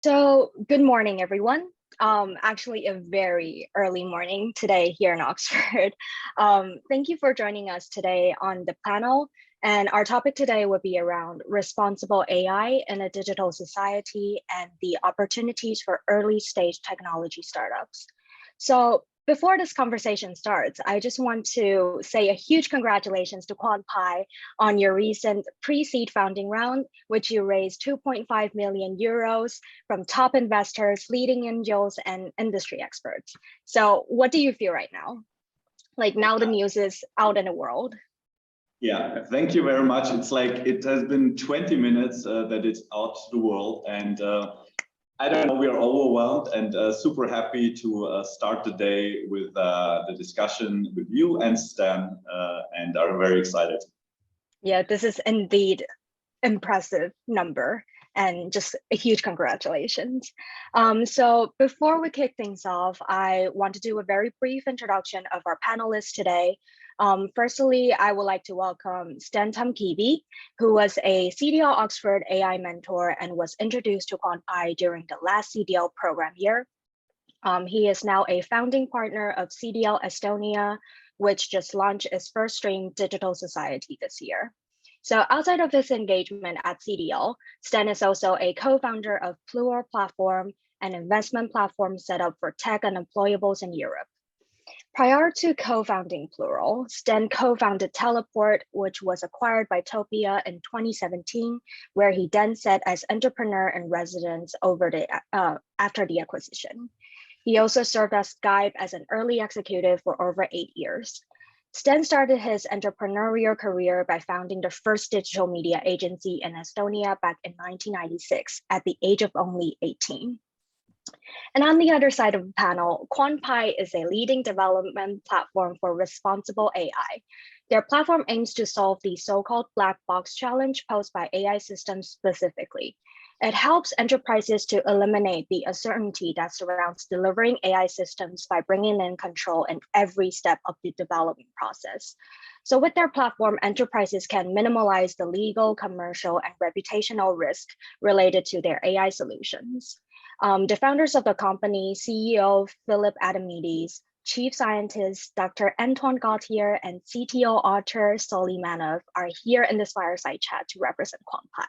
So, good morning, everyone. Actually, a very early morning today here in Oxford. Thank you for joining us today on the panel. And our topic today will be around responsible AI in a digital society and the opportunities for early stage technology startups. So, before this conversation starts, I just want to say a huge congratulations to QuantPi on your recent pre-seed founding round, which you raised 2.5 million euros from top investors, leading angels, and industry experts. So what do you feel right now? Like now the news is out in the world. Yeah, thank you very much. It's like it has been 20 minutes that it's out to the world, and I don't know, we are overwhelmed and super happy to start the day with the discussion with you and Sten, and are very excited. Yeah, this is indeed impressive number and just a huge congratulations. So before we kick things off, I want to do a very brief introduction of our panelists today. Firstly, I would like to welcome Sten Tamkivi, who was a CDL Oxford AI mentor and was introduced to QuantPi during the last CDL program year. He is now a founding partner of CDL Estonia, which just launched its first stream digital society this year. So outside of his engagement at CDL, Sten is also a co-founder of Plural Platform, an investment platform set up for tech unemployables in Europe. Prior to co-founding Plural, Sten co-founded Teleport, which was acquired by Topia in 2017, where he then sat as entrepreneur in residence after the acquisition. He also served as Skype as an early executive for over 8 years. Sten started his entrepreneurial career by founding the first digital media agency in Estonia back in 1996 at the age of only 18. And on the other side of the panel, QuantPi is a leading development platform for responsible AI. Their platform aims to solve the so-called black box challenge posed by AI systems specifically. It helps enterprises to eliminate the uncertainty that surrounds delivering AI systems by bringing in control in every step of the development process. So with their platform, enterprises can minimize the legal, commercial, and reputational risk related to their AI solutions. The founders of the company, CEO Philip Adamides, Chief Scientist Dr. Antoine Gauthier, and CTO Artur Solimanov are here in this fireside chat to represent QuantPi.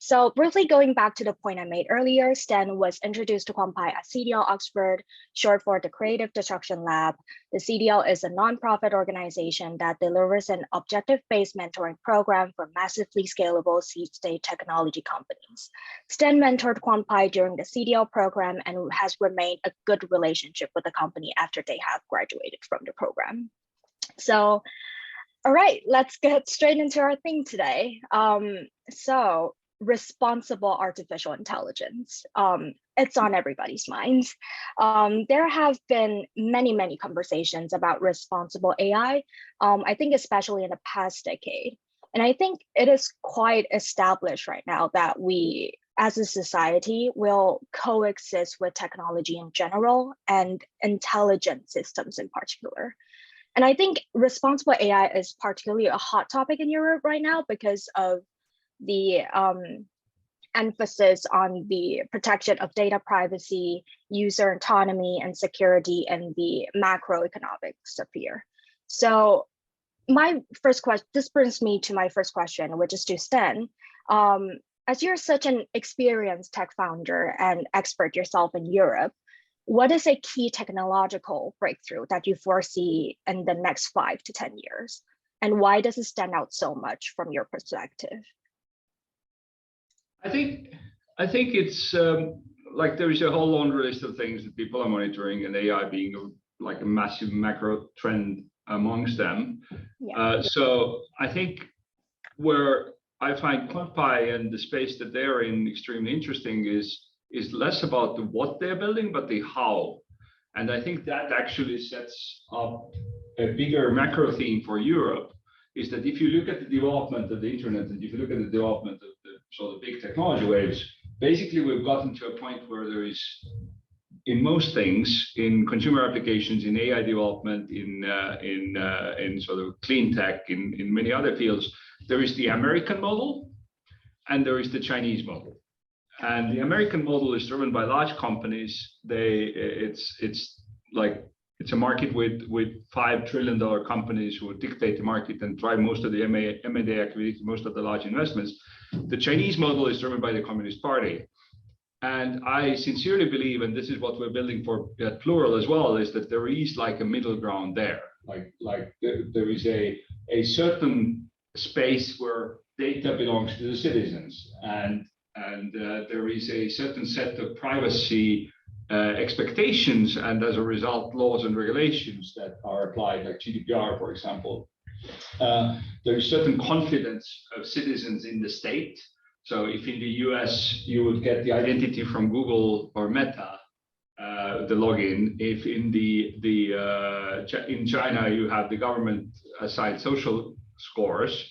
So briefly going back to the point I made earlier, Sten was introduced to QuantPi at CDL Oxford, short for the Creative Destruction Lab. The CDL is a nonprofit organization that delivers an objective-based mentoring program for massively scalable seed-stage technology companies. Sten mentored QuantPi during the CDL program and has remained a good relationship with the company after they have graduated from the program. So, all right, let's get straight into our thing today. So responsible artificial intelligence. It's on everybody's minds. There have been many conversations about responsible AI, I think especially in the past decade. And I think it is quite established right now that we, as a society, will coexist with technology in general and intelligent systems in particular. And I think responsible AI is particularly a hot topic in Europe right now because of the emphasis on the protection of data privacy, user autonomy, and security in the macroeconomic sphere. So my first question, this brings me to my first question, which is to Sten. As you're such an experienced tech founder and expert yourself in Europe, what is a key technological breakthrough that you foresee in the next 5 to 10 years? And why does it stand out so much from your perspective? I think it's like there is a whole laundry list of things that people are monitoring, and AI being like a massive macro trend amongst them. Yeah. So I think where I find QuantPi and the space that they're in extremely interesting is less about the what they're building, but the how. And I think that actually sets up a bigger macro theme for Europe, is that if you look at the development of the internet and if you look at the development of the big technology waves, basically we've gotten to a point where there is, in most things, in consumer applications, in AI development, in sort of clean tech, in many other fields, there is the American model and there is the Chinese model. And the American model is driven by large companies. It's a market with $5 trillion companies who dictate the market and drive most of the M&A activities, most of the large investments. The Chinese model is driven by the Communist Party. And I sincerely believe, and this is what we're building for at Plural as well, is that there is like a middle ground there. There is a certain space where data belongs to the citizens, and there is a certain set of privacy expectations, and as a result, laws and regulations that are applied, like GDPR, for example. There is certain confidence of citizens in the state. So if in the US you would get the identity from Google or Meta, the login, if in in China you have the government assigned social scores,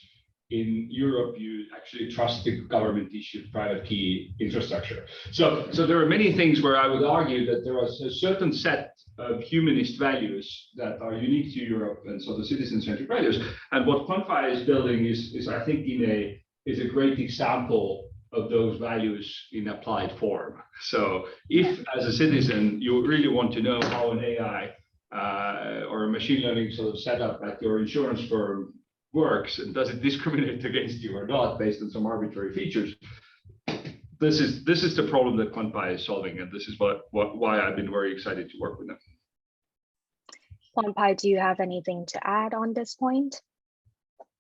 in Europe you actually trust the government issued private key infrastructure. So there are many things where I would argue that there is a certain set of humanist values that are unique to Europe, and so the citizen-centric values. And what QuantPi is building is I think is a great example of those values in applied form. So if as a citizen you really want to know how an AI or a machine learning sort of setup at your insurance firm works, and does it discriminate against you or not based on some arbitrary features, this is the problem that QuantPi is solving, and this is why I've been very excited to work with them. QuantPi, do you have anything to add on this point?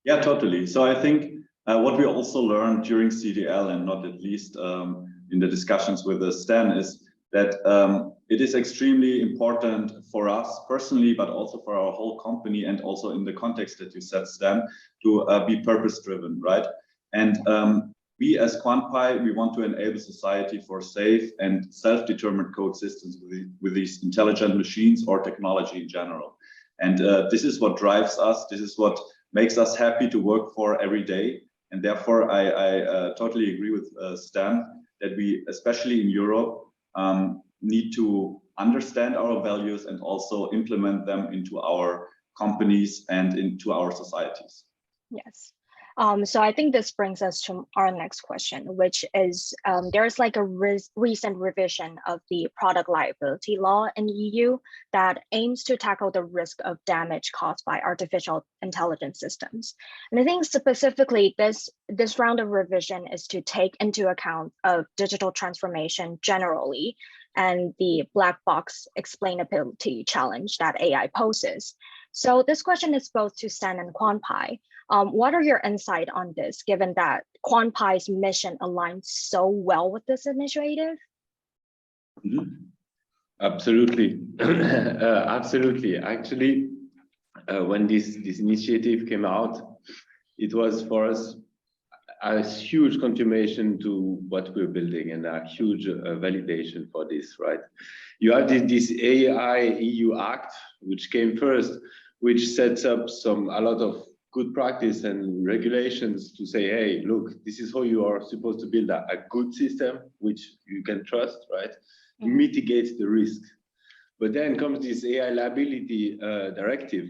Yeah, totally. So I think what we also learned during CDL, and not at least in the discussions with Sten, is that it is extremely important for us personally, but also for our whole company, and also in the context that you said, Sten, to be purpose-driven, right? And we as QuantPi, we want to enable society for safe and self-determined coexistence with these intelligent machines or technology in general. And this is what drives us. This is what makes us happy to work for every day. And therefore, I totally agree with Sten that we, especially in Europe, need to understand our values and also implement them into our companies and into our societies. Yes. So I think this brings us to our next question, which is there's like a recent revision of the product liability law in the EU that aims to tackle the risk of damage caused by artificial intelligence systems. And I think specifically this round of revision is to take into account of digital transformation generally and the black box explainability challenge that AI poses. So this question is both to Sten and QuantPi. What are your insights on this, given that QuantPi's mission aligns so well with this initiative? Mm-hmm. Absolutely. Absolutely. Actually, when this initiative came out, it was for us a huge confirmation to what we're building and a huge validation for this, right? You have this AI EU Act, which came first, which sets up a lot of good practice and regulations to say, hey, look, this is how you are supposed to build a good system, which you can trust, right? Mm-hmm. Mitigate the risk. But then comes this AI liability directive,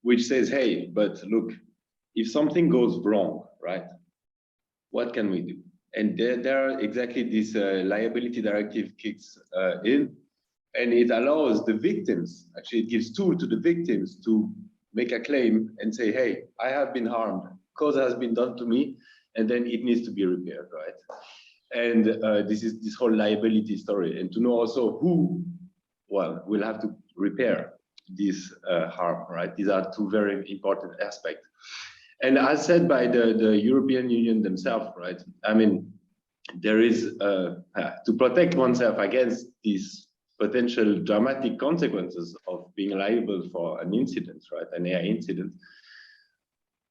which says, hey, but look, if something goes wrong, right? What can we do? And there exactly this liability directive kicks in, and it allows the victims, actually it gives tools to the victims to make a claim and say, hey, I have been harmed, cause has been done to me, and then it needs to be repaired, right? And this is this whole liability story, and to know also who, well, will have to repair this harm, right? These are two very important aspects. And as said by the European Union themselves, right? I mean, there is, to protect oneself against these potential dramatic consequences of being liable for an incident, right? An AI incident.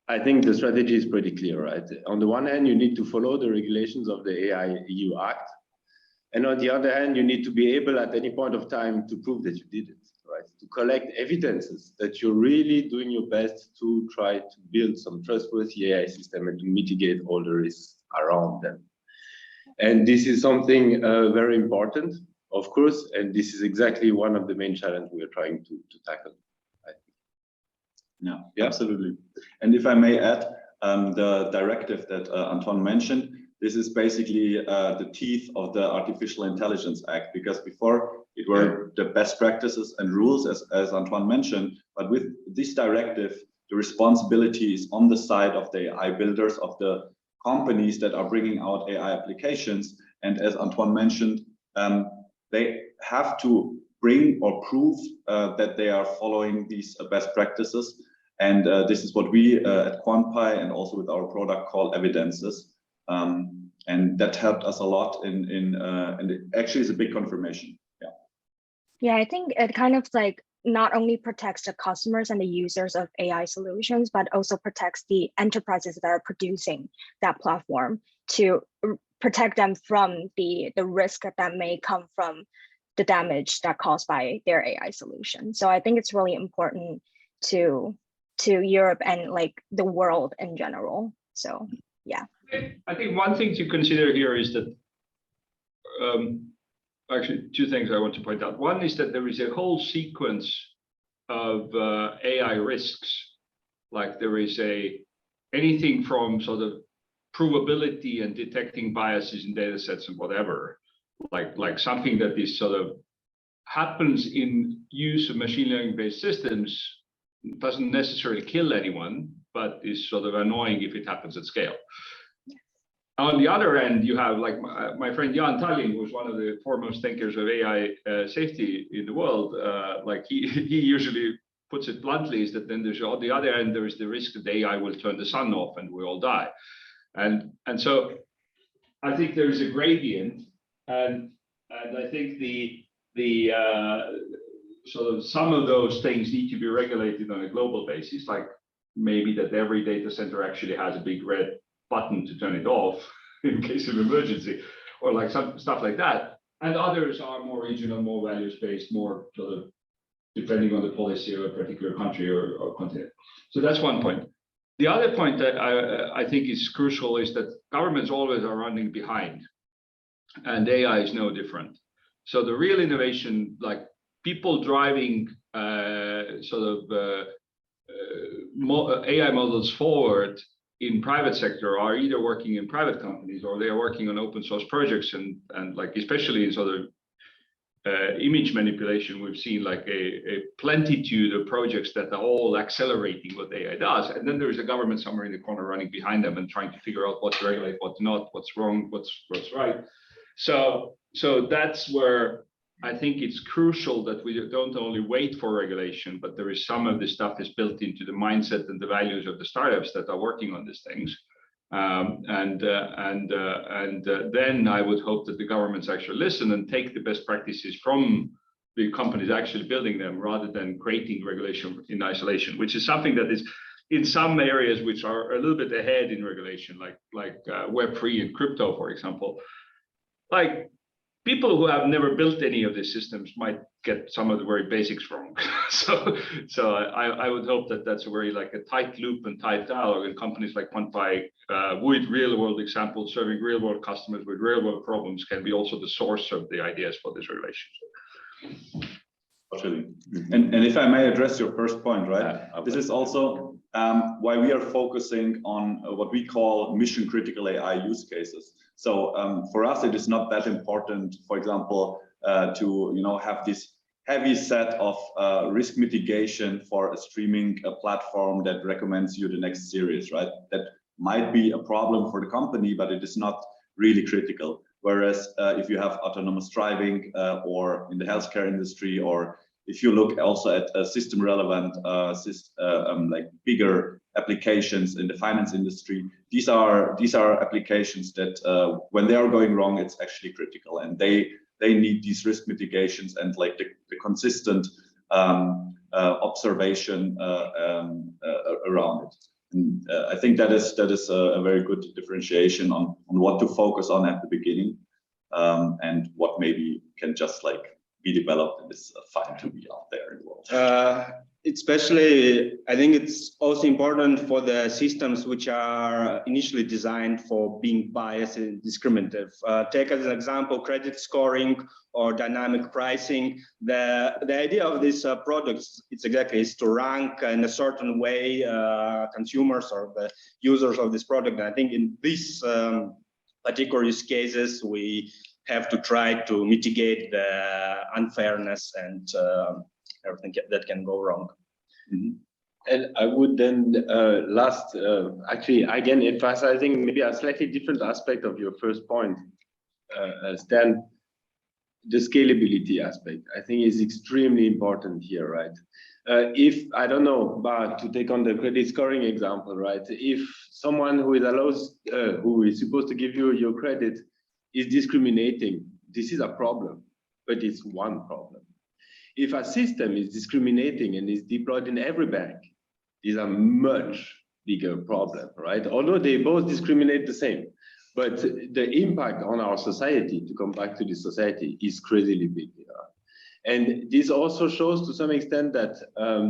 I think the strategy is pretty clear, right? On the one hand, you need to follow the regulations of the AI EU Act. And on the other hand, you need to be able at any point of time to prove that you did it, right? To collect evidences that you're really doing your best to try to build some trustworthy AI system and to mitigate all the risks around them. And this is something very important, of course, and this is exactly one of the main challenges we are trying to tackle, I think. Yeah, absolutely. And if I may add, the directive that Anton mentioned, this is basically the teeth of the Artificial Intelligence Act, because before it were the best practices and rules, as Antoine mentioned, but with this directive, the responsibility is on the side of the AI builders, of the companies that are bringing out AI applications. And as Antoine mentioned, they have to bring or prove that they are following these best practices. And this is what we at QuantPi and also with our product call evidences. And that helped us a lot and it actually is a big confirmation. Yeah. Yeah, I think it kind of like not only protects the customers and the users of AI solutions, but also protects the enterprises that are producing that platform to protect them from the risk that may come from the damage that caused by their AI solution. So I think it's really important to Europe and like the world in general. So yeah. I think one thing to consider here is that actually two things I want to point out. One is that there is a whole sequence of AI risks. Like there is anything from sort of provability and detecting biases in data sets and whatever, like something that is sort of happens in use of machine learning based systems, doesn't necessarily kill anyone, but is sort of annoying if it happens at scale. On the other end, you have like my friend Jan Tallinn, who was one of the foremost thinkers of AI safety in the world. Like he usually puts it bluntly, is that then there's on the other end, there is the risk that AI will turn the sun off and we all die. And so I think there is a gradient, and I think the sort of some of those things need to be regulated on a global basis, like maybe that every data center actually has a big red button to turn it off in case of emergency, or like some stuff like that. And others are more regional, more values-based, more sort of depending on the policy of a particular country or continent. So that's one point. The other point that I think is crucial is that governments always are running behind, and AI is no different. So the real innovation, like people driving sort of AI models forward in private sector are either working in private companies or they are working on open source projects, and like especially in sort of image manipulation, we've seen like a plenitude of projects that are all accelerating what AI does, and then there is a government somewhere in the corner running behind them and trying to figure out what to regulate, what not, what's wrong, what's right. So that's where I think it's crucial that we don't only wait for regulation, but there is some of this stuff is built into the mindset and the values of the startups that are working on these things. Then I would hope that the governments actually listen and take the best practices from the companies actually building them, rather than creating regulation in isolation, which is something that is in some areas which are a little bit ahead in regulation, like Web3 and crypto, for example. Like people who have never built any of these systems might get some of the very basics wrong. so I would hope that that's a very like a tight loop and tight dialogue, and companies like QuantPi with real world examples, serving real world customers with real world problems, can be also the source of the ideas for this relationship. Totally. And if I may address your first point, right? This is also why we are focusing on what we call mission critical AI use cases. So for us, it is not that important, for example, to have this heavy set of risk mitigation for a streaming platform that recommends you the next series, right? That might be a problem for the company, but it is not really critical. Whereas if you have autonomous driving or in the healthcare industry, or if you look also at system relevant like bigger applications in the finance industry, these are applications that when they are going wrong, it's actually critical, and they need these risk mitigations and like the consistent observation around it. And I think that is a very good differentiation on what to focus on at the beginning, and what maybe can just like be developed and is fine to be out there in the world. Especially, I think it's also important for the systems which are initially designed for being biased and discriminative. Take as an example, credit scoring or dynamic pricing. The idea of these products, it's exactly is to rank in a certain way consumers or the users of this product. And I think in this particular use cases, we have to try to mitigate the unfairness and everything that can go wrong. Mm-hmm. And I would then actually again emphasizing maybe a slightly different aspect of your first point, Stan, the scalability aspect. I think is extremely important here, right? If I don't know, but to take on the credit scoring example, right? If someone who is supposed to give you your credit is discriminating, this is a problem, but it's one problem. If a system is discriminating and is deployed in every bank, is a much bigger problem, right? Although they both discriminate the same, but the impact on our society, to come back to the society, is crazily big. And this also shows to some extent that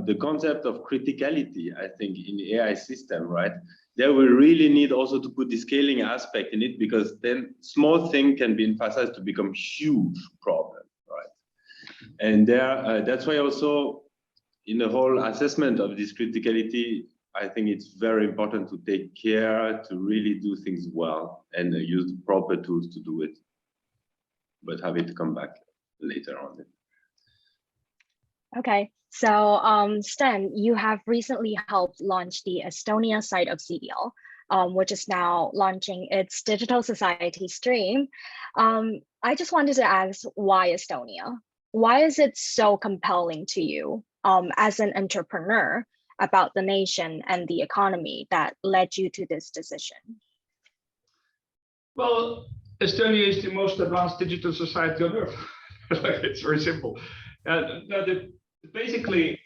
the concept of criticality, I think, in the AI system, right? There we really need also to put the scaling aspect in it, because then small thing can be emphasized to become huge problem, right? And that's why also in the whole assessment of this criticality, I think it's very important to take care to really do things well and use the proper tools to do it, but have it come back later on. Okay, so Sten, you have recently helped launch the Estonia side of CDL, which is now launching its digital society stream. I just wanted to ask, why Estonia? Why is it so compelling to you as an entrepreneur about the nation and the economy that led you to this decision? Well, Estonia is the most advanced digital society on earth. It's very simple. Basically,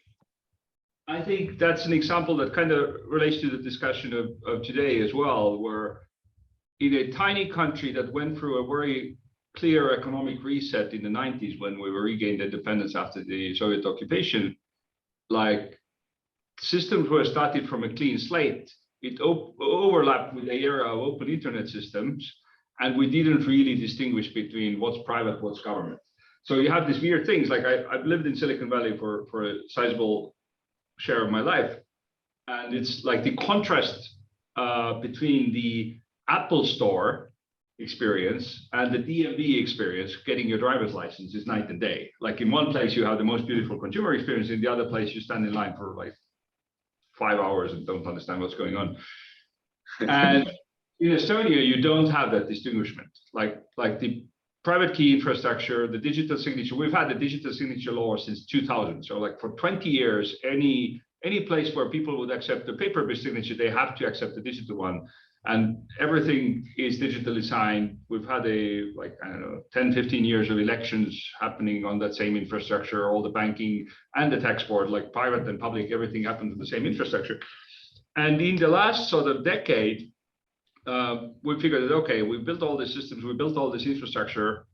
I think that's an example that kind of relates to the discussion of today as well, where in a tiny country that went through a very clear economic reset in the 90s when we were regained independence after the Soviet occupation, like systems were started from a clean slate. It overlapped with the era of open internet systems, and we didn't really distinguish between what's private, what's government. So you have these weird things, like I've lived in Silicon Valley for a sizable share of my life. And it's like the contrast between the Apple Store experience and the DMV experience, getting your driver's license, is night and day. Like in one place, you have the most beautiful consumer experience. In the other place, you stand in line for like 5 hours and don't understand what's going on. And in Estonia, you don't have that distinguishment. Like the private key infrastructure, the digital signature. We've had the digital signature law since 2000. So like for 20 years, any place where people would accept the paper-based signature, they have to accept the digital one. And everything is digitally signed. We've had 10, 15 years of elections happening on that same infrastructure, all the banking and the tax board, like private and public, everything happens on the same infrastructure. And in the last sort of decade, we figured that, okay, we built all these systems, we built all this infrastructure,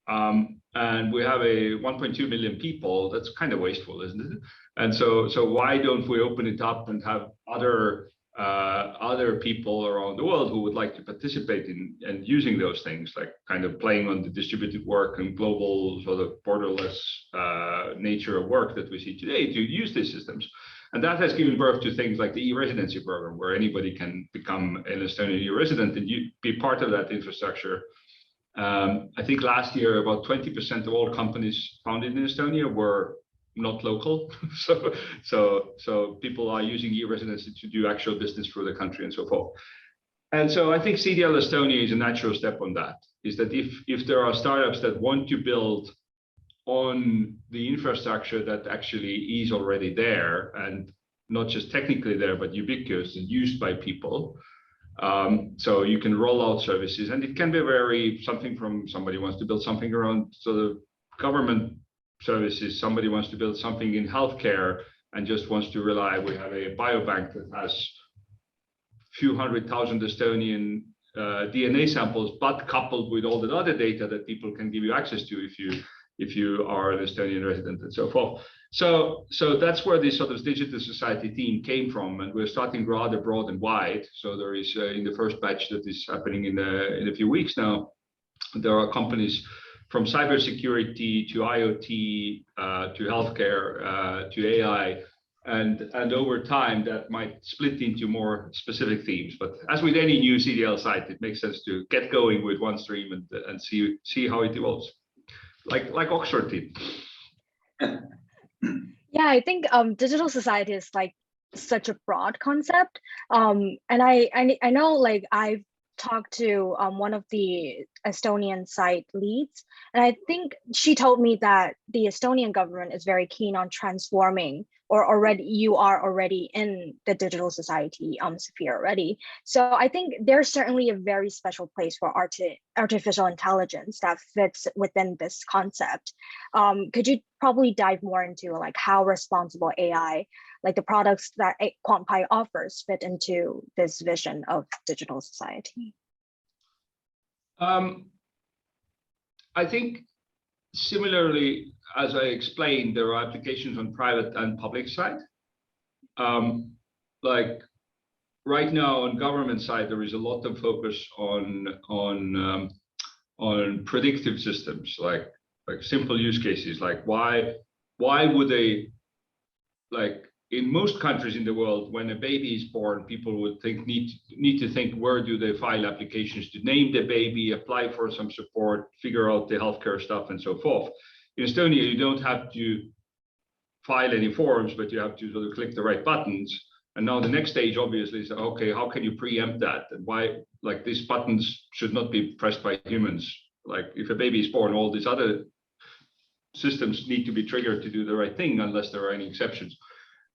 and we have a 1.2 million people. That's kind of wasteful, isn't it? And so why don't we open it up and have other people around the world who would like to participate in and using those things, like kind of playing on the distributed work and global sort of borderless nature of work that we see today, to use these systems. And that has given birth to things like the e-residency program, where anybody can become an Estonian e-resident and be part of that infrastructure. I think last year, about 20% of all companies founded in Estonia were not local. So people are using e-residency to do actual business through the country and so forth. And so I think CDL Estonia is a natural step on that, is that if there are startups that want to build on the infrastructure that actually is already there, and not just technically there, but ubiquitous and used by people. So you can roll out services, and it can be something from somebody wants to build something around sort of government services, somebody wants to build something in healthcare and just wants to rely. We have a biobank that has a few 100,000 Estonian DNA samples, but coupled with all the other data that people can give you access to if you are an Estonian resident and so forth. So that's where this sort of digital society theme came from, and we're starting rather broad and wide. So there is in the first batch that is happening in a few weeks now, there are companies from cybersecurity to IoT to healthcare to AI And over time, that might split into more specific themes. But as with any new CDL site, it makes sense to get going with one stream and see how it evolves, like Oxford did. Yeah, I think digital society is like such a broad concept. And I know, like, I've talked to one of the Estonian site leads, and I think she told me that the Estonian government is very keen on transforming, or you are already in the digital society sphere already. So I think there's certainly a very special place for artificial intelligence that fits within this concept. Could you probably dive more into like how responsible AI, like the products that QuantPi offers, fit into this vision of digital society? I think similarly, as I explained, there are applications on private and public side. Like right now on government side, there is a lot of focus on predictive systems, like simple use cases, like why would they, like in most countries in the world, when a baby is born, people would need to think, where do they file applications to name the baby, apply for some support, figure out the healthcare stuff, and so forth. In Estonia, you don't have to file any forms, but you have to sort of click the right buttons. And now the next stage obviously is, okay, how can you preempt that? And why, like, these buttons should not be pressed by humans. Like if a baby is born, all these other systems need to be triggered to do the right thing unless there are any exceptions.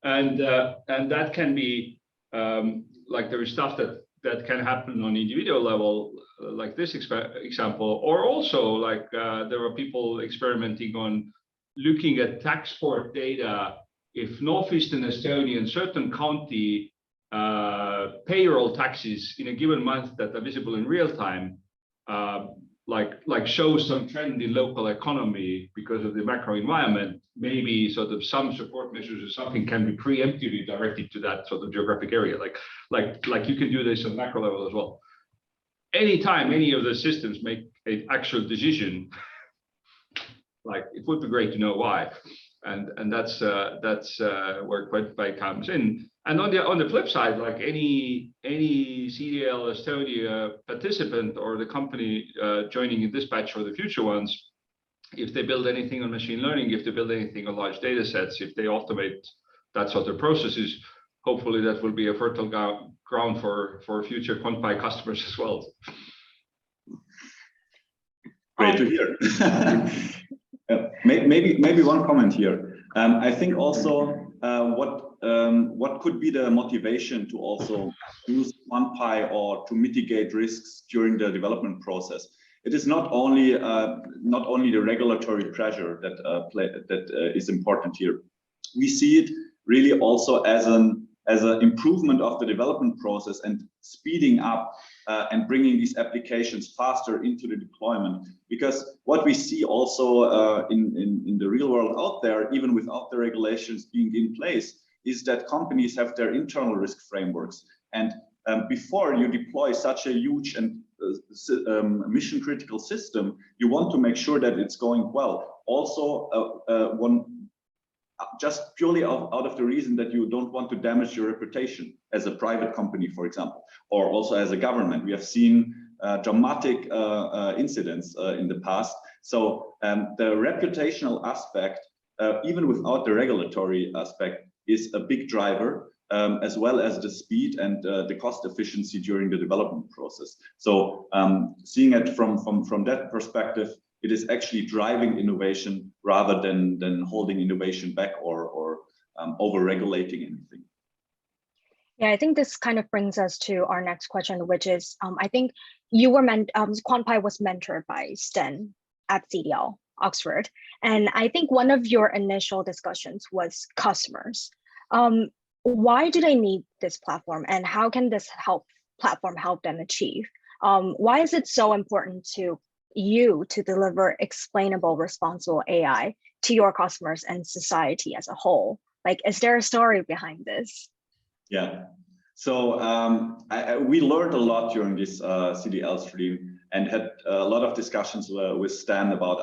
And that can be like there is stuff that can happen on individual level, like this example, or also like there are people experimenting on looking at tax court data. If Northeastern Estonia and certain county payroll taxes in a given month that are visible in real time, like show some trend in local economy because of the macro environment, maybe sort of some support measures or something can be preemptively directed to that sort of geographic area. Like you can do this on macro level as well. Anytime any of the systems make an actual decision, like it would be great to know why. And that's where QuantPi comes in. And on the flip side, like any CDL Estonia participant or the company joining in this batch or the future ones, if they build anything on machine learning, if they build anything on large data sets, if they automate that sort of processes, hopefully that will be a fertile ground for future QuantPi customers as well. Great to hear. Maybe one comment here. I think also what could be the motivation to also use QuantPi or to mitigate risks during the development process? It is not only the regulatory pressure that is important here. We see it really also as an improvement of the development process and speeding up and bringing these applications faster into the deployment. Because what we see also in the real world out there, even without the regulations being in place, is that companies have their internal risk frameworks. And before you deploy such a huge and mission critical system, you want to make sure that it's going well. Also, just purely out of the reason that you don't want to damage your reputation as a private company, for example, or also as a government. We have seen dramatic incidents in the past. So the reputational aspect, even without the regulatory aspect, is a big driver, as well as the speed and the cost efficiency during the development process. So seeing it from that perspective, it is actually driving innovation rather than holding innovation back or over-regulating anything. Yeah, I think this kind of brings us to our next question, which is, I think you were QuantPi was mentored by Sten at CDL, Oxford. And I think one of your initial discussions was customers. Why do they need this platform, and how can this platform help them achieve? Why is it so important to you to deliver explainable, responsible AI to your customers and society as a whole? Like, is there a story behind this? Yeah, so we learned a lot during this CDL stream and had a lot of discussions with Stan about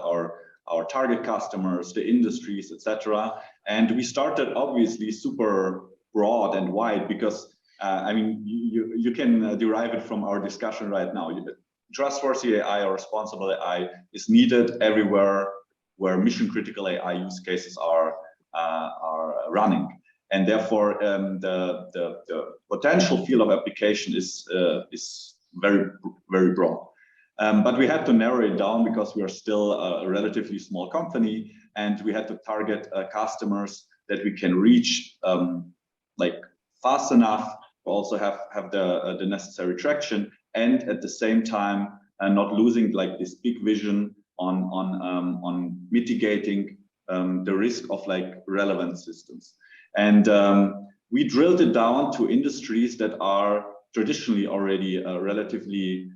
our target customers, the industries, etc. And we started obviously super broad and wide because I mean, you can derive it from our discussion right now. Trustworthy AI or responsible AI is needed everywhere where mission critical AI use cases are running. And therefore, the potential field of application is very, very broad. But we had to narrow it down because we are still a relatively small company, and we had to target customers that we can reach like fast enough to also have the necessary traction, and at the same time not losing like this big vision on mitigating the risk of like relevant systems. And we drilled it down to industries that are traditionally already relatively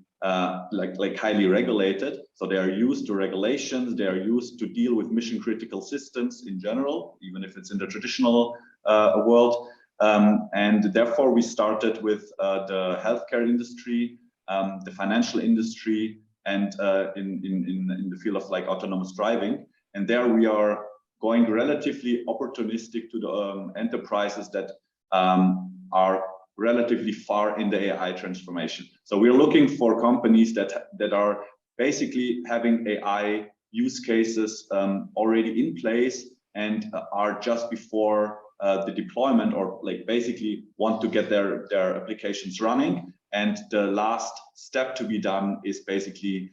like highly regulated. So they are used to regulations, they are used to deal with mission critical systems in general, even if it's in the traditional world. And therefore we started with the healthcare industry, the financial industry, and in the field of like autonomous driving. And there we are going relatively opportunistic to the enterprises that are relatively far in the AI transformation. So we're looking for companies that are basically having AI use cases already in place and are just before the deployment, or like basically want to get their applications running. And the last step to be done is basically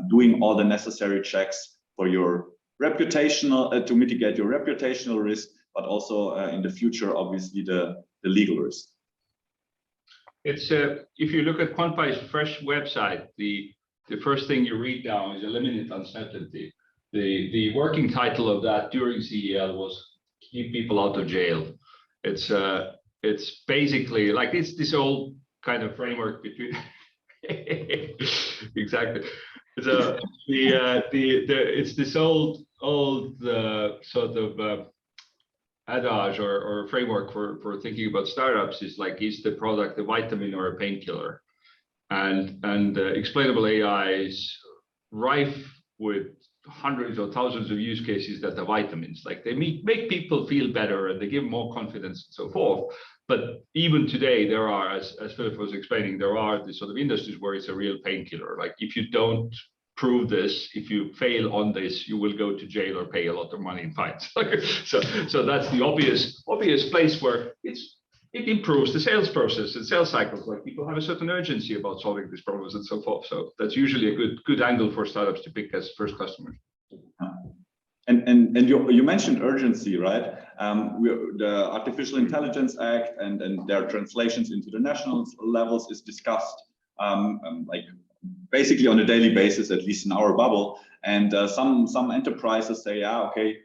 doing all the necessary checks for your reputational, to mitigate your reputational risk, but also in the future, obviously the legal risk. It's if you look at QuantPi's fresh website, the first thing you read down is eliminate uncertainty. The working title of that during CDL was keep people out of jail. It's basically like it's this old kind of framework between exactly. So it's this old sort of adage or framework for thinking about startups is like, is the product a vitamin or a painkiller? And explainable AI is rife with hundreds or thousands of use cases that are vitamins. Like they make people feel better and they give more confidence and so forth. But even today, there are, as Philip was explaining, there are the sort of industries where it's a real painkiller. Like if you don't prove this, if you fail on this, you will go to jail or pay a lot of money in fines. So that's the obvious place where it improves the sales process and sales cycles. Like people have a certain urgency about solving these problems and so forth. So that's usually a good angle for startups to pick as first customers. And you mentioned urgency, right? The Artificial Intelligence Act and their translations into the national levels is discussed like basically on a daily basis, at least in our bubble. And some enterprises say, yeah, okay,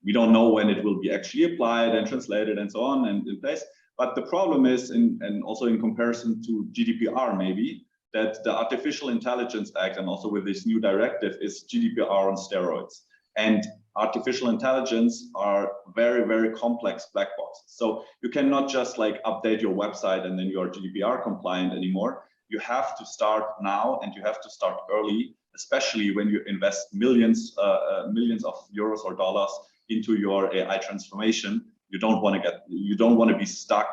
we don't know when it will be actually applied and translated and so on and in place. But the problem is, and also in comparison to GDPR maybe, that the Artificial Intelligence Act and also with this new directive is GDPR on steroids. And artificial intelligence are very, very complex black boxes. So you cannot just like update your website and then you are GDPR compliant anymore. You have to start now, and you have to start early, especially when you invest millions of euros or dollars into your AI transformation. You don't want to be stuck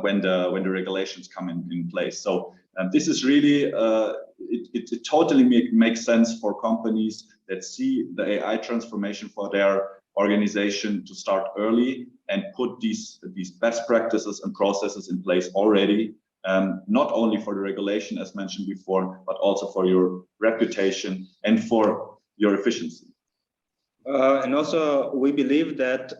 when the regulations come in place. So this is really it totally makes sense for companies that see the AI transformation for their organization to start early and put these best practices and processes in place already. Not only for the regulation, as mentioned before, but also for your reputation and for your efficiency. And also, we believe that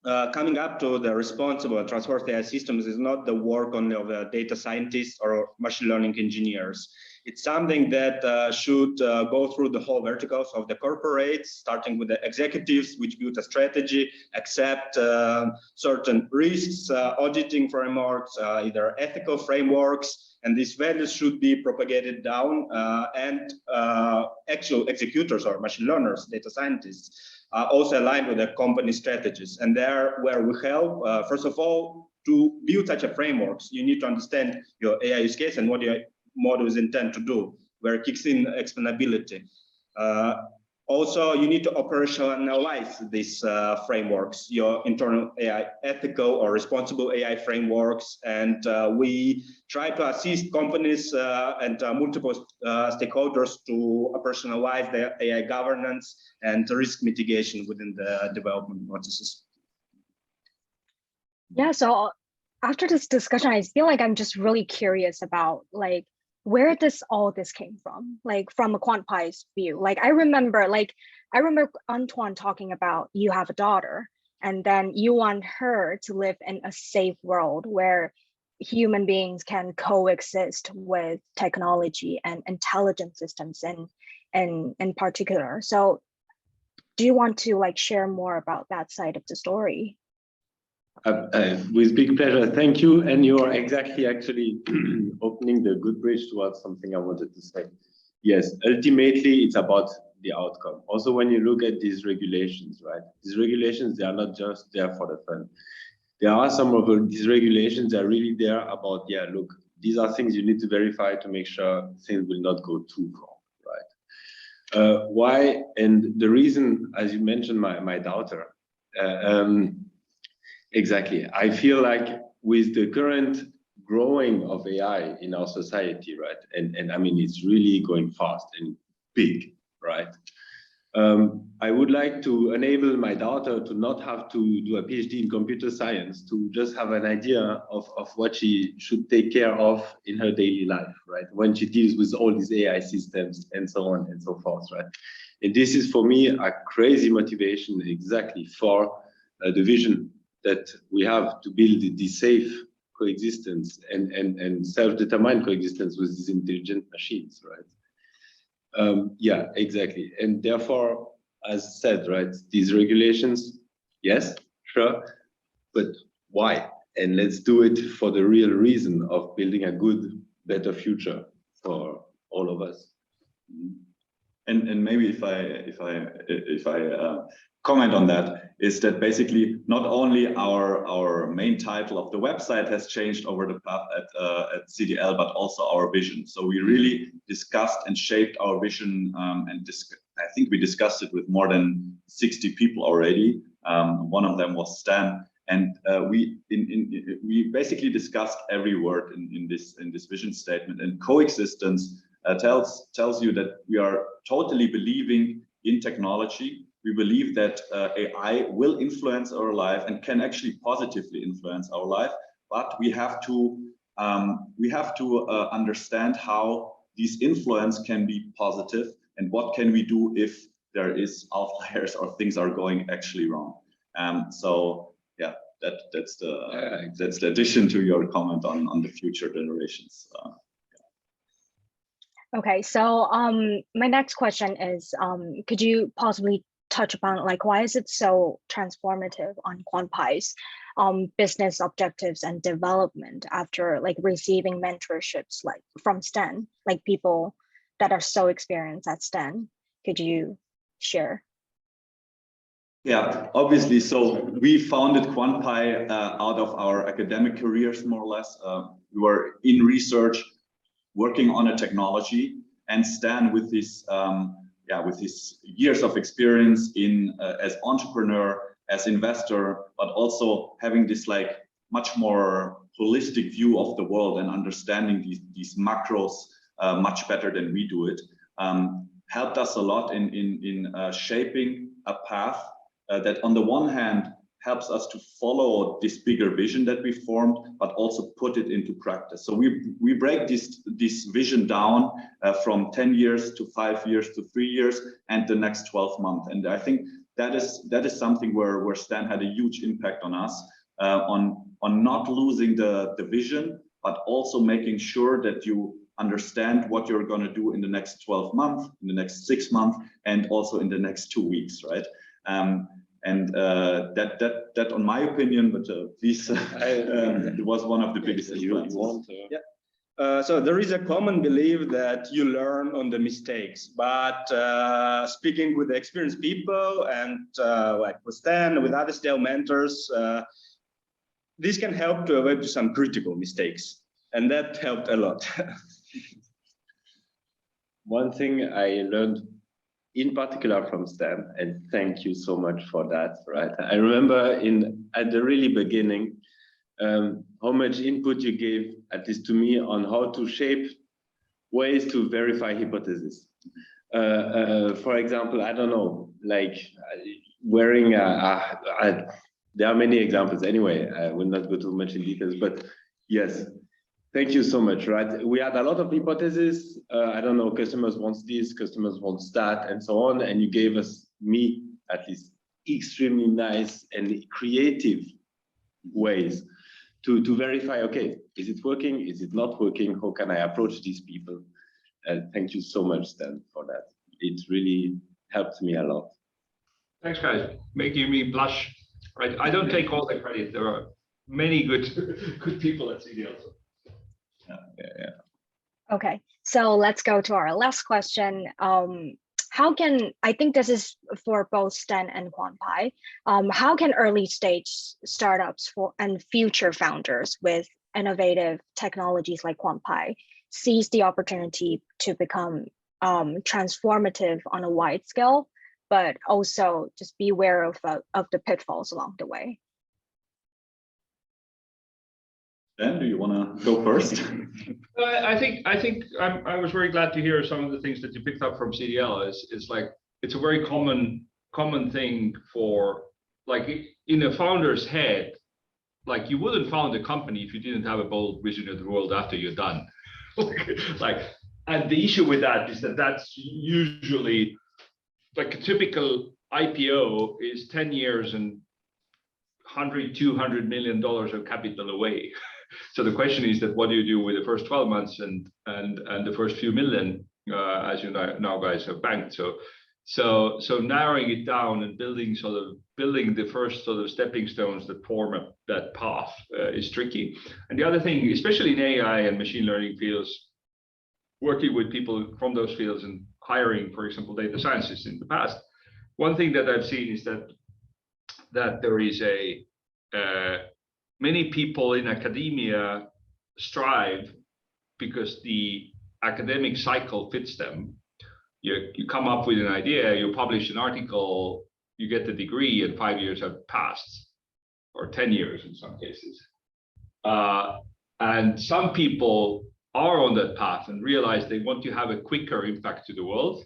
coming up to the responsible and trustworthy AI systems is not the work only of data scientists or machine learning engineers. It's something that should go through the whole verticals of the corporates, starting with the executives, which build a strategy, accept certain risks, auditing frameworks, either ethical frameworks, and these values should be propagated down, and actual executors or machine learners, data scientists, also aligned with the company strategies. And there where we help, first of all, to build such a frameworks, you need to understand your AI use case and what your models intend to do, where it kicks in explainability. Also, you need to operationalize these frameworks, your internal AI ethical or responsible AI frameworks. And we try to assist companies and multiple stakeholders to operationalize their AI governance and risk mitigation within the development processes. Yeah, so after this discussion, I feel like I'm just really curious about like where all this came from, like from a QuantPi's view. Like I remember Antoine talking about you have a daughter and then you want her to live in a safe world where human beings can coexist with technology and intelligent systems in particular. So do you want to like share more about that side of the story? With big pleasure, thank you. And you are exactly actually opening the good bridge towards something I wanted to say. Yes, ultimately it's about the outcome. Also, when you look at these regulations, right? These regulations, they are not just there for the fun. There are some of these regulations that are really there about, yeah, look, these are things you need to verify to make sure things will not go too far, right? Why? And the reason, as you mentioned, my daughter, exactly. I feel like with the current growing of AI in our society, right? And I mean, it's really going fast and big, right? I would like to enable my daughter to not have to do a PhD in computer science, to just have an idea of what she should take care of in her daily life, right? When she deals with all these AI systems and so on and so forth, right? And this is for me a crazy motivation exactly for the vision that we have to build the safe coexistence and self-determined coexistence with these intelligent machines, right? Yeah, exactly. And therefore, as said, right, these regulations, yes, sure, but why? And let's do it for the real reason of building a good, better future for all of us. And maybe if I comment on that, is that basically not only our main title of the website has changed over the path at CDL, but also our vision. So we really discussed and shaped our vision, and I think we discussed it with more than 60 people already. One of them was Sten, and we basically discussed every word in this vision statement. And coexistence tells you that we are totally believing in technology. We believe that AI will influence our life and can actually positively influence our life, but we have to understand how this influence can be positive and what can we do if there is outliers or things are going actually wrong. So yeah, that's the addition to your comment on the future generations. Okay, so my next question is, could you possibly touch upon like why is it so transformative on QuantPi's business objectives and development after like receiving mentorships like from Sten, like people that are so experienced at Sten? Could you share? Yeah, obviously. So we founded QuantPi out of our academic careers, more or less. We were in research, working on a technology, and Stan with his years of experience in as entrepreneur, as investor, but also having this like much more holistic view of the world and understanding these macros much better than we do it, helped us a lot in shaping a path that on the one hand helps us to follow this bigger vision that we formed, but also put it into practice. So we break this vision down from 10 years to 5 years to 3 years and the next 12 months. And I think that is something where Stan had a huge impact on us, on not losing the vision, but also making sure that you understand what you're going to do in the next 12 months, in the next 6 months, and also in the next 2 weeks, right? That, on my opinion, but please, it was one of the biggest influences. Yeah. So there is a common belief that you learn on the mistakes, but speaking with experienced people and like with Stan, with other CDL mentors, this can help to avoid some critical mistakes, and that helped a lot. One thing I learned in particular from Sten, and thank you so much for that. Right, I remember at the really beginning how much input you gave, at least to me, on how to shape ways to verify hypotheses. For example, I don't know, like wearing there are many examples anyway. I will not go too much in details, but yes, thank you so much. Right, we had a lot of hypotheses. I don't know, customers wants this, customers wants that, and so on. And you gave me at least, extremely nice and creative ways to verify, okay, is it working? Is it not working? How can I approach these people? Thank you so much, Sten, for that. It really helped me a lot. Thanks, guys. Making me blush. Right, I don't take all the credit. There are many good people at CDL. Yeah. Okay, so let's go to our last question. I think this is for both Sten and QuantPi. How can early stage startups and future founders with innovative technologies like QuantPi seize the opportunity to become transformative on a wide scale, but also just be aware of the pitfalls along the way? Sten, do you want to go first? I was very glad to hear some of the things that you picked up from CDL. It's like it's a very common thing for, like, in a founder's head. Like, you wouldn't found a company if you didn't have a bold vision of the world after you're done. And the issue with that is that that's usually, like, a typical IPO is 10 years and $100-200 million of capital away. So the question is that what do you do with the first 12 months and the first few million, as you know, now guys have banked. So narrowing it down and building the first sort of stepping stones that form that path is tricky. And the other thing, especially in AI and machine learning fields, working with people from those fields and hiring, for example, data scientists in the past, one thing that I've seen is that there is many people in academia strive because the academic cycle fits them. You come up with an idea, you publish an article, you get the degree, and 5 years have passed, or 10 years in some cases. And some people are on that path and realize they want to have a quicker impact to the world.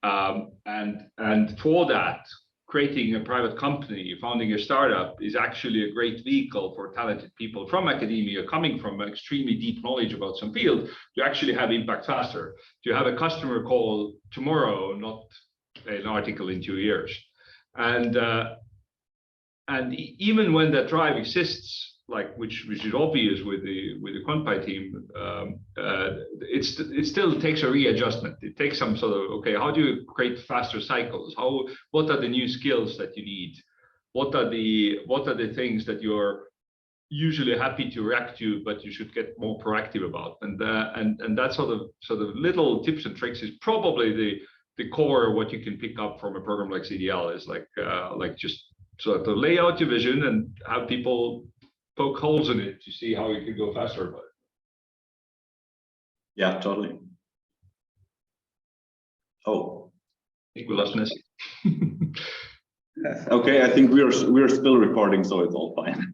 And for that, creating a private company, founding a startup is actually a great vehicle for talented people from academia, coming from extremely deep knowledge about some field, to actually have impact faster, to have a customer call tomorrow, not an article in 2 years. And even when that drive exists, like which is obvious with the QuantPi team, it still takes a readjustment. It takes some sort of, okay, how do you create faster cycles? What are the new skills that you need? What are the things that you're usually happy to react to, but you should get more proactive about? And that sort of little tips and tricks is probably the core of what you can pick up from a program like CDL. Is like just sort of lay out your vision and have people poke holes in it to see how you can go faster about it. Yeah, totally. Oh, I think we lost Nessie. Okay, I think we're still recording, so it's all fine.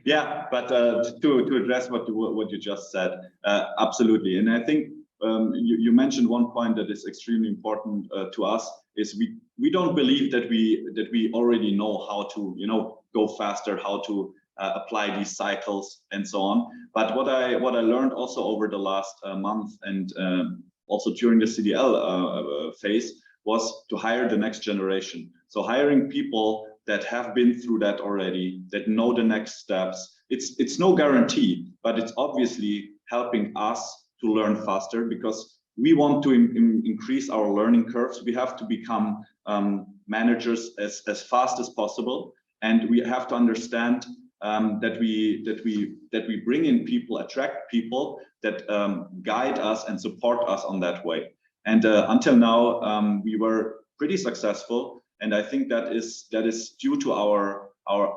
Yeah, but to address what you just said, absolutely. And I think you mentioned one point that is extremely important to us, is we don't believe that we already know how to go faster, how to apply these cycles and so on. But what I learned also over the last month and also during the CDL phase was to hire the next generation. So hiring people that have been through that already, that know the next steps. It's no guarantee, but it's obviously helping us to learn faster, because we want to increase our learning curves. We have to become managers as fast as possible, and we have to understand that we bring in people, attract people that guide us and support us on that way. And until now, we were pretty successful, and I think that is due to our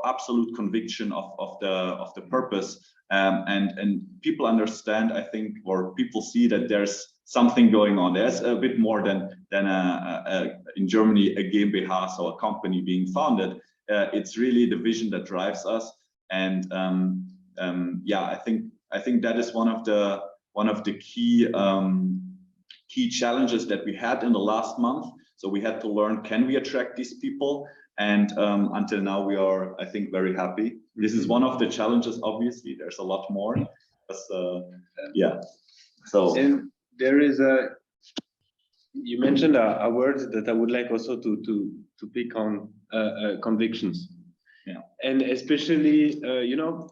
absolute conviction of the purpose. And people understand, I think, or people see that there's something going on. There's a bit more than in Germany a GmbH, so a company being founded. It's really the vision that drives us, and yeah, I think that is one of the key challenges that we had in the last month. So we had to learn, can we attract these people? And until now, we are, I think, very happy. This is one of the challenges. Obviously, there's a lot more. Yeah. So. And there is you mentioned a word that I would like also to pick on, convictions. Yeah. And especially, you know,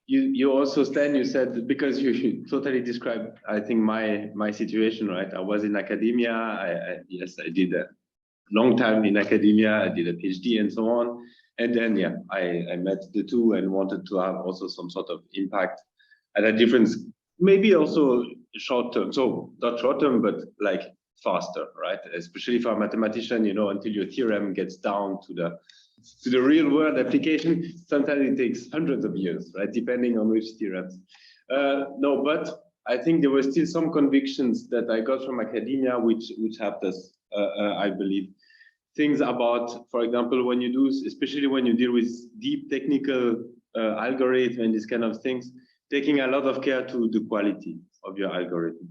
you also, Sten, you said, because you totally described, I think, my situation, right? I was in academia. Yes, I did a long time in academia. I did a PhD and so on. And then, yeah, I met the two and wanted to have also some sort of impact at a difference, maybe also short term. So not short term, but like faster, right? Especially for a mathematician, you know, until your theorem gets down to the real world application, sometimes it takes hundreds of years, right? Depending on which theorems. No, but I think there were still some convictions that I got from academia, which helped us, I believe. Things about, for example, when you do, especially when you deal with deep technical algorithm and these kind of things, taking a lot of care to the quality of your algorithm.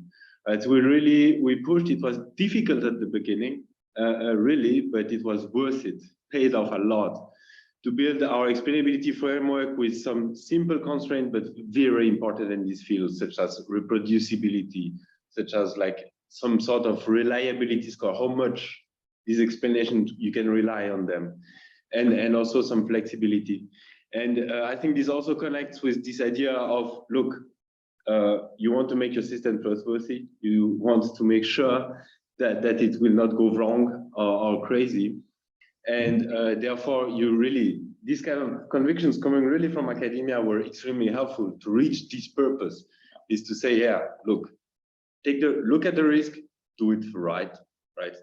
Right? So we pushed. It was difficult at the beginning, really, but it was worth it. Paid off a lot to build our explainability framework with some simple constraints, but very important in this field, such as reproducibility, such as like some sort of reliability score, how much these explanations you can rely on them, and also some flexibility. And I think this also connects with this idea of, look, you want to make your system trustworthy. You want to make sure that it will not go wrong or crazy. And therefore, these kind of convictions coming really from academia were extremely helpful to reach this purpose, is to say, yeah, look, look at the risk, do it right,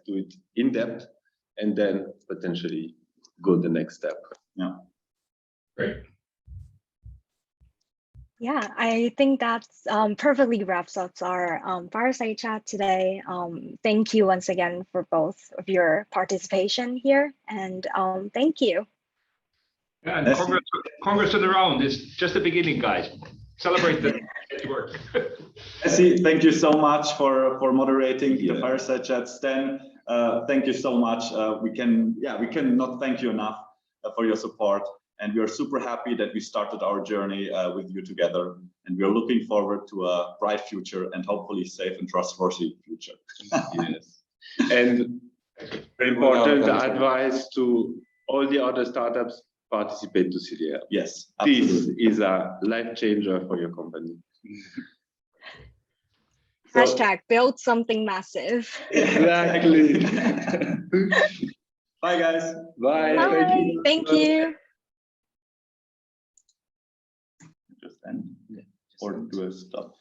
do it in depth, and then potentially go the next step. Yeah. Great. Yeah, I think that's perfectly wraps up our fireside chat today. Thank you once again for both of your participation here, and thank you. Yeah, and congrats to the round. It's just the beginning, guys. Celebrate the work. Thank you so much for moderating the fireside chat, Sten. Thank you so much. We cannot thank you enough for your support. And we are super happy that we started our journey with you together. And we are looking forward to a bright future and hopefully safe and trustworthy future. Yes. And important advice to all the other startups: participate to CDL. Yes, absolutely. This is a life changer for your company. Hashtag build something massive. Exactly. Bye, guys. Bye. Bye. Thank you. Just end or do a stop.